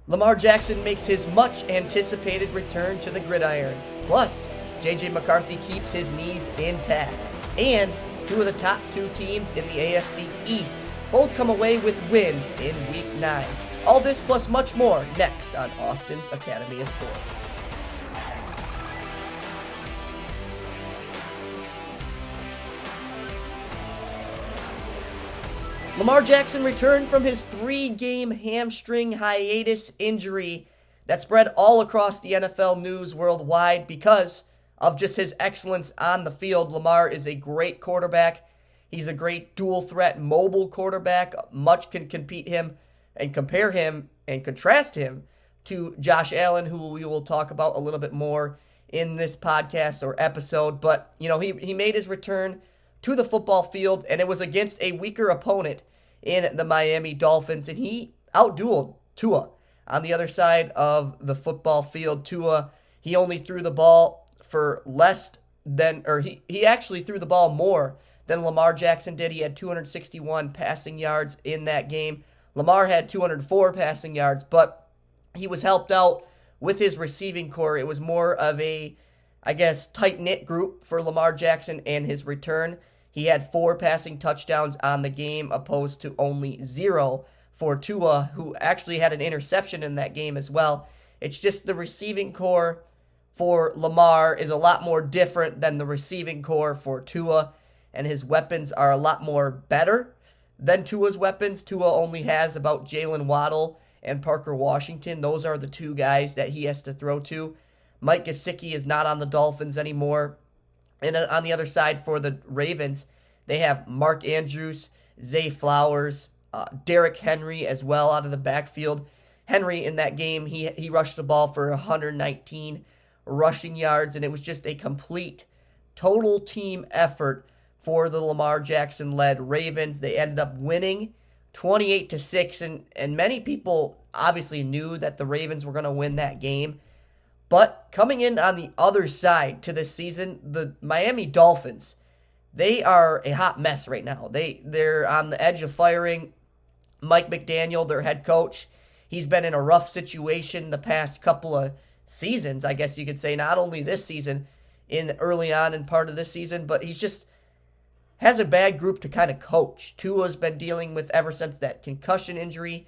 Lamar Jackson makes his much-anticipated return to the gridiron. Plus, J.J. McCarthy keeps his knees intact. And two of the top two teams in the AFC East both come away with wins in Week 9. All this plus much more next on Austin's Academy of Sports. Lamar Jackson returned from his 3-game hamstring hiatus injury that spread all across the NFL news worldwide because of just his excellence on the field. Lamar is a great quarterback. He's a great dual threat mobile quarterback. Much can compete him and compare him and contrast him to Josh Allen, who we will talk about a little bit more in this podcast or episode. But, he made his return to the football field, and it was against a weaker opponent in the Miami Dolphins, and he outdueled Tua on the other side of the football field. Tua, he only threw the ball for he actually threw the ball more than Lamar Jackson did. He had 261 passing yards in that game. Lamar had 204 passing yards, but he was helped out with his receiving core. It was more of a, tight-knit group for Lamar Jackson and his return. He had 4 passing touchdowns on the game, opposed to only 0 for Tua, who actually had an interception in that game as well. It's just the receiving core for Lamar is a lot more different than the receiving core for Tua, and his weapons are a lot more better than Tua's weapons. Tua only has about Jalen Waddle and Parker Washington. Those are the 2 guys that he has to throw to. Mike Gesicki is not on the Dolphins anymore. And on the other side for the Ravens, they have Mark Andrews, Zay Flowers, Derrick Henry as well out of the backfield. Henry in that game, he rushed the ball for 119 rushing yards, and it was just a complete, total team effort for the Lamar Jackson-led Ravens. They ended up winning 28-6, and many people obviously knew that the Ravens were going to win that game. But coming in on the other side to this season, the Miami Dolphins, they are a hot mess right now. They're on the edge of firing Mike McDaniel, their head coach. He's been in a rough situation the past couple of seasons, I guess you could say. Not only this season, early on in part of this season, but he's just has a bad group to kind of coach. Tua's been dealing with ever since that concussion injury.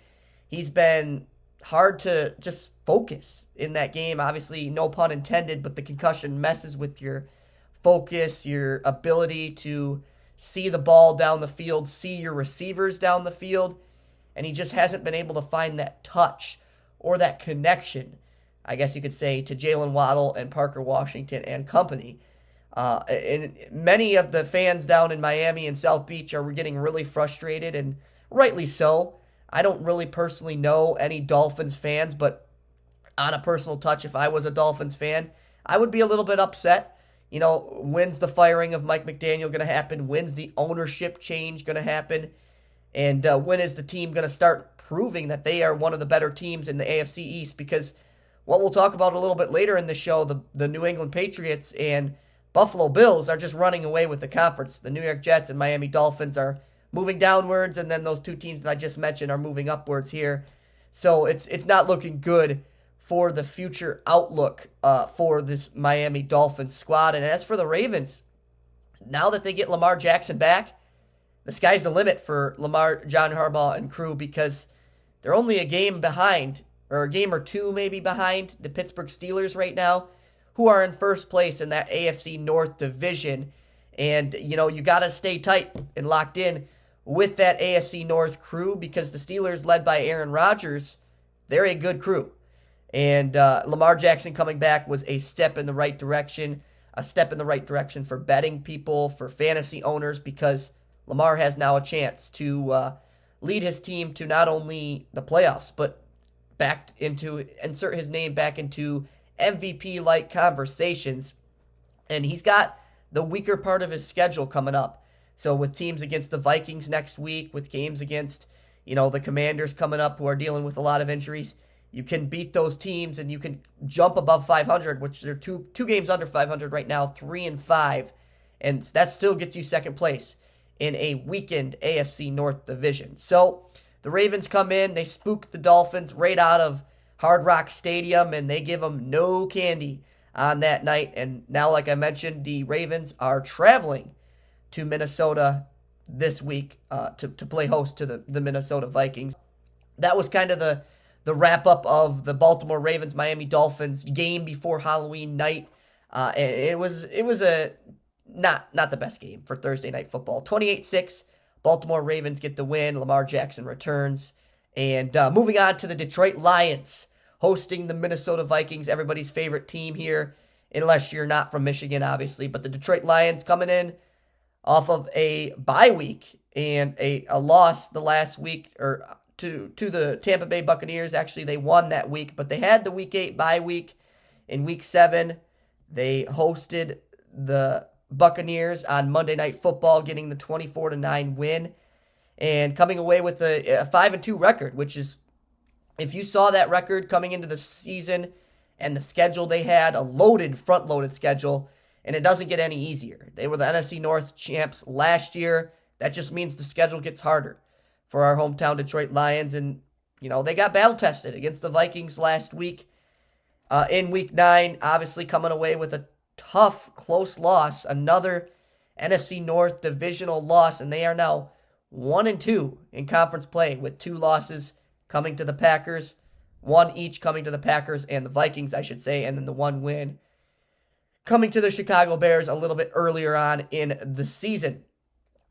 He's been hard to just focus in that game. Obviously, no pun intended, but the concussion messes with your focus, your ability to see the ball down the field, see your receivers down the field, and he just hasn't been able to find that touch or that connection, I guess you could say, to Jalen Waddle and Parker Washington and company. And many of the fans down in Miami and South Beach are getting really frustrated, and rightly so. I don't really personally know any Dolphins fans, but on a personal touch, if I was a Dolphins fan, I would be a little bit upset. When's the firing of Mike McDaniel going to happen? When's the ownership change going to happen? And when is the team going to start proving that they are one of the better teams in the AFC East? Because what we'll talk about a little bit later in the show, the New England Patriots and Buffalo Bills are just running away with the conference. The New York Jets and Miami Dolphins are moving downwards, and then those 2 teams that I just mentioned are moving upwards here. So it's not looking good for the future outlook for this Miami Dolphins squad. And as for the Ravens, now that they get Lamar Jackson back, the sky's the limit for John Harbaugh and crew, because they're only a game behind, or a game or 2 maybe behind, the Pittsburgh Steelers right now, who are in first place in that AFC North division. And, you got to stay tight and locked in with that AFC North crew, because the Steelers, led by Aaron Rodgers, they're a good crew. And Lamar Jackson coming back was a step in the right direction, for betting people, for fantasy owners, because Lamar has now a chance to lead his team to not only the playoffs, but insert his name back into MVP-like conversations. And he's got the weaker part of his schedule coming up. So with teams against the Vikings next week, with games against, the Commanders coming up, who are dealing with a lot of injuries, you can beat those teams and you can jump above 500, which they're two games under 500 right now, 3-5. And that still gets you second place in a weakened AFC North division. So the Ravens come in, they spook the Dolphins right out of Hard Rock Stadium, and they give them no candy on that night. And now, like I mentioned, the Ravens are traveling to Minnesota this week to play host to the Minnesota Vikings. That was kind of the wrap up of the Baltimore Ravens Miami Dolphins game before Halloween night. It was a not the best game for Thursday night football. 28-6, Baltimore Ravens get the win. Lamar Jackson returns. And moving on to the Detroit Lions hosting the Minnesota Vikings, everybody's favorite team here, unless you're not from Michigan, obviously. But the Detroit Lions coming in off of a bye week and a loss the last week, or to the Tampa Bay Buccaneers. Actually, they won that week, but they had the Week 8 bye week. In Week 7, they hosted the Buccaneers on Monday Night Football, getting the 24-9 win and coming away with a 5-2 record, which is, if you saw that record coming into the season and the schedule they had, a loaded, front-loaded schedule, and it doesn't get any easier. They were the NFC North champs last year. That just means the schedule gets harder for our hometown Detroit Lions, and, they got battle-tested against the Vikings last week. In Week 9, obviously coming away with a tough, close loss, another NFC North divisional loss, and they are now 1-2 in conference play with 2 losses coming to the Packers, 1 each coming to the Packers and the Vikings, I should say, and then the 1 win coming to the Chicago Bears a little bit earlier on in the season.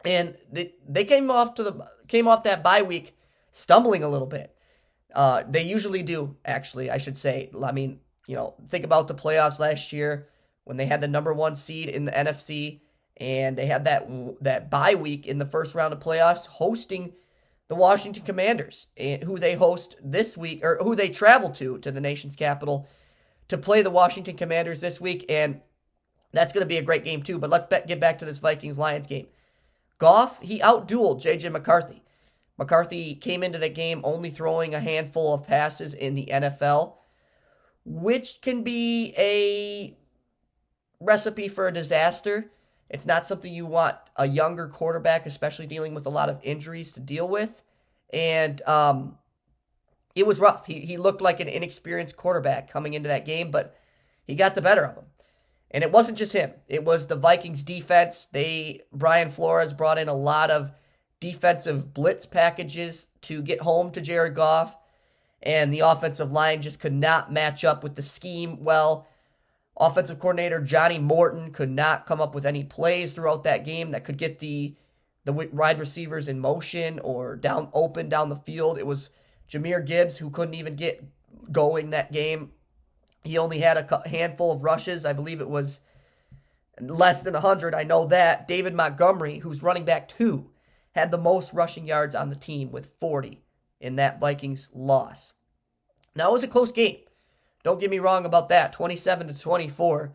And they came off that bye week stumbling a little bit. They usually do, actually, I should say. I mean, think about the playoffs last year when they had the number 1 seed in the NFC, and they had that bye week in the first round of playoffs hosting the Washington Commanders, who they host this week, or who they travel to the nation's capital to play the Washington Commanders this week, and that's going to be a great game too. But let's get back to this Vikings-Lions game. Goff, he outdueled J.J. McCarthy. McCarthy came into the game only throwing a handful of passes in the NFL, which can be a recipe for a disaster. It's not something you want a younger quarterback, especially dealing with a lot of injuries, to deal with. And it was rough. He looked like an inexperienced quarterback coming into that game, but he got the better of him. And it wasn't just him. It was the Vikings defense. Brian Flores brought in a lot of defensive blitz packages to get home to Jared Goff, and the offensive line just could not match up with the scheme well. Offensive coordinator Johnny Morton could not come up with any plays throughout that game that could get the wide receivers in motion or open down the field. It was Jahmyr Gibbs who couldn't even get going that game. He only had a handful of rushes. I believe it was less than 100. I know that. David Montgomery, who's running back 2, had the most rushing yards on the team with 40 in that Vikings loss. Now, it was a close game. Don't get me wrong about that, 27-24.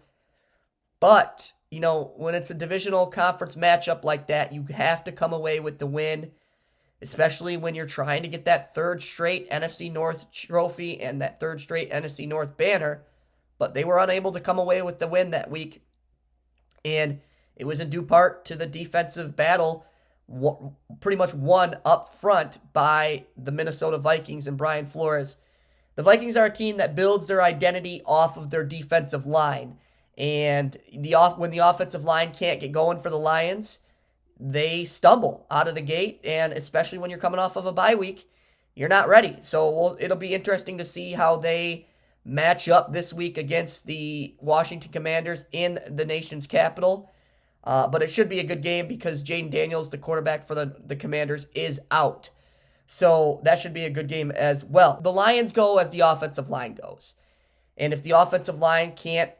But, when it's a divisional conference matchup like that, you have to come away with the win, especially when you're trying to get that 3rd straight NFC North trophy and that 3rd straight NFC North banner. But they were unable to come away with the win that week. And it was in due part to the defensive battle, pretty much won up front by the Minnesota Vikings and Brian Flores. The Vikings are a team that builds their identity off of their defensive line. And when the offensive line can't get going for the Lions, they stumble out of the gate. And especially when you're coming off of a bye week, you're not ready. So it'll be interesting to see how they match up this week against the Washington Commanders in the nation's capital. But it should be a good game because Jaden Daniels, the quarterback for the Commanders, is out. So that should be a good game as well. The Lions go as the offensive line goes. And if the offensive line can't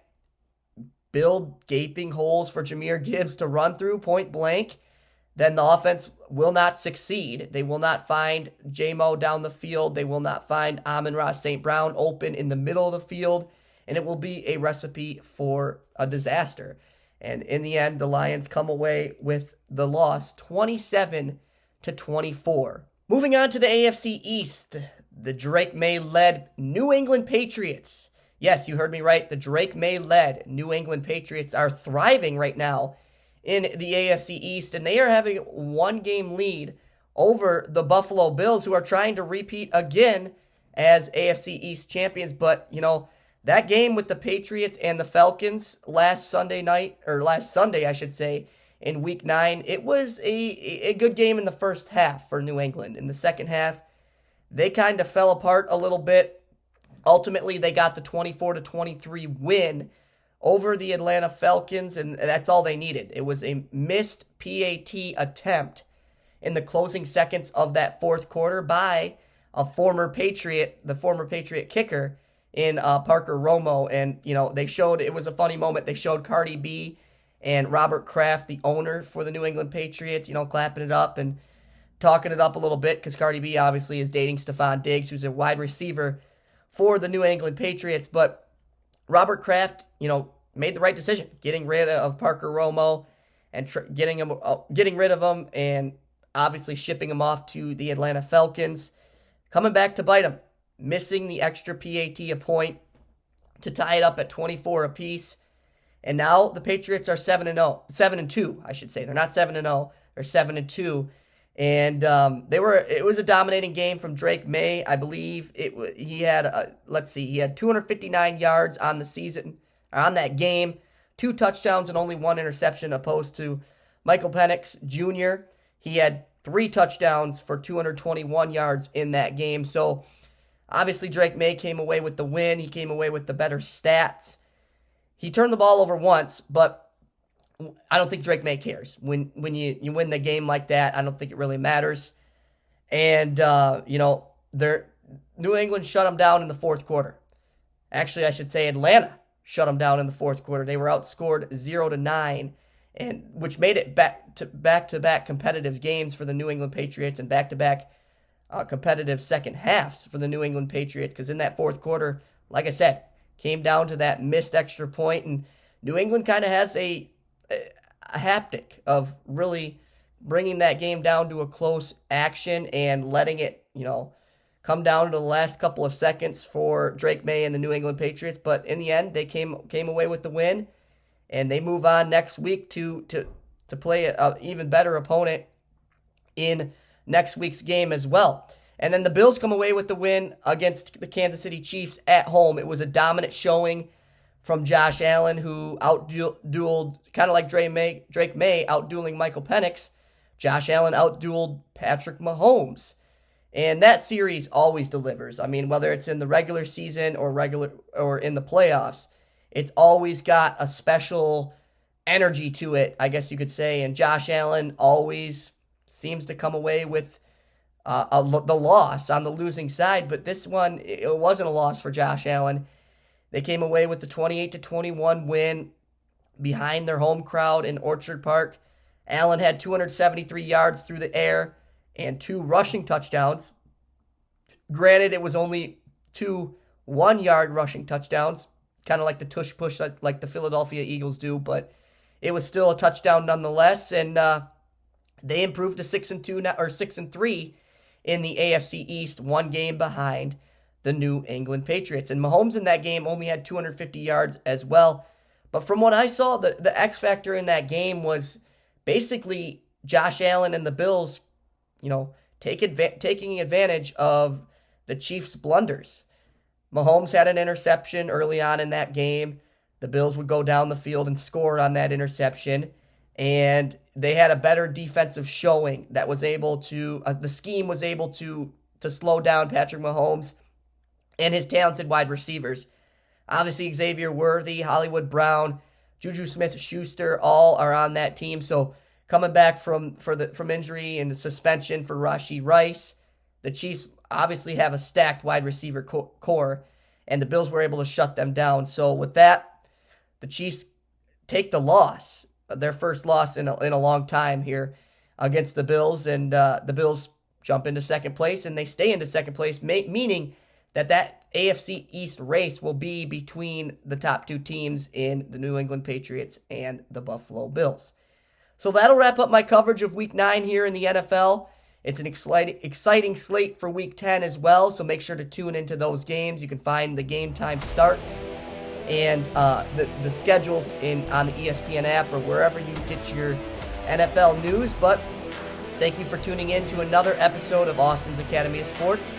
build gaping holes for Jahmyr Gibbs to run through point blank, then the offense will not succeed. They will not find J-Mo down the field. They will not find Amon-Ra St. Brown open in the middle of the field. And it will be a recipe for a disaster. And in the end, the Lions come away with the loss 27-24. Moving on to the AFC East, the Drake May-led New England Patriots. Yes, you heard me right. The Drake May-led New England Patriots are thriving right now in the AFC East, and they are having a 1-game lead over the Buffalo Bills, who are trying to repeat again as AFC East champions. But, that game with the Patriots and the Falcons last Sunday, I should say, in Week 9, it was a good game in the first half for New England. In the second half, they kind of fell apart a little bit. Ultimately, they got the 24-23 win over the Atlanta Falcons, and that's all they needed. It was a missed PAT attempt in the closing seconds of that fourth quarter by the former Patriot kicker in Parker Romo. And, they showed, it was a funny moment. They showed Cardi B and Robert Kraft, the owner for the New England Patriots, clapping it up and talking it up a little bit, because Cardi B obviously is dating Stephon Diggs, who's a wide receiver for the New England Patriots. But Robert Kraft, made the right decision, getting rid of Parker Romo and getting rid of him, and obviously shipping him off to the Atlanta Falcons, coming back to bite him, missing the extra PAT a point to tie it up at 24 apiece. And now the Patriots are 7-2, I should say. They're not 7-0, they're 7-2. And it was a dominating game from Drake May. I believe he had 259 yards on the season, on that game, 2 touchdowns and only 1 interception, opposed to Michael Penix Jr. He had 3 touchdowns for 221 yards in that game. So obviously Drake May came away with the win. He came away with the better stats. He turned the ball over once, but I don't think Drake May cares. When you win the game like that, I don't think it really matters. And, New England shut them down in the fourth quarter. Actually, I should say Atlanta shut them down in the fourth quarter. They were outscored 0-9, and which made it back-to-back competitive games for the New England Patriots, and back-to-back competitive second halves for the New England Patriots, because in that fourth quarter, like I said, came down to that missed extra point, and New England kind of has a haptic of really bringing that game down to a close action and letting it, come down to the last couple of seconds for Drake May and the New England Patriots. But in the end, they came away with the win, and they move on next week to play an even better opponent in next week's game as well. And then the Bills come away with the win against the Kansas City Chiefs at home. It was a dominant showing from Josh Allen, who outdueled, kind of like Drake May, outdueling Michael Penix. Josh Allen outdueled Patrick Mahomes. And that series always delivers. I mean, whether it's in the regular season or in the playoffs, it's always got a special energy to it, I guess you could say. And Josh Allen always seems to come away with the loss on the losing side. But this one, it wasn't a loss for Josh Allen. They came away with the 28-21 win behind their home crowd in Orchard Park. Allen had 273 yards through the air and 2 rushing touchdowns. Granted, it was only 2 1-yard rushing touchdowns, kind of like the tush push like the Philadelphia Eagles do, but it was still a touchdown nonetheless. And they improved to 6-2 or 6-3 in the AFC East, 1 game behind the New England Patriots. And Mahomes in that game only had 250 yards as well. But from what I saw, the X factor in that game was basically Josh Allen and the Bills, taking advantage of the Chiefs' blunders. Mahomes had an interception early on in that game. The Bills would go down the field and score on that interception. And they had a better defensive showing that was able to, the scheme was able to slow down Patrick Mahomes and his talented wide receivers. Obviously, Xavier Worthy, Hollywood Brown, Juju Smith-Schuster, all are on that team. So coming back from injury and suspension for Rashee Rice, the Chiefs obviously have a stacked wide receiver core, and the Bills were able to shut them down. So with that, the Chiefs take the loss, their first loss in a long time here against the Bills, and the Bills jump into second place, and they stay into second place, meaning that AFC East race will be between the top 2 teams in the New England Patriots and the Buffalo Bills. So that'll wrap up my coverage of Week 9 here in the NFL. It's an exciting slate for Week 10 as well, so make sure to tune into those games. You can find the game time starts and the schedules on the ESPN app or wherever you get your NFL news. But thank you for tuning in to another episode of Austin's Academy of Sports.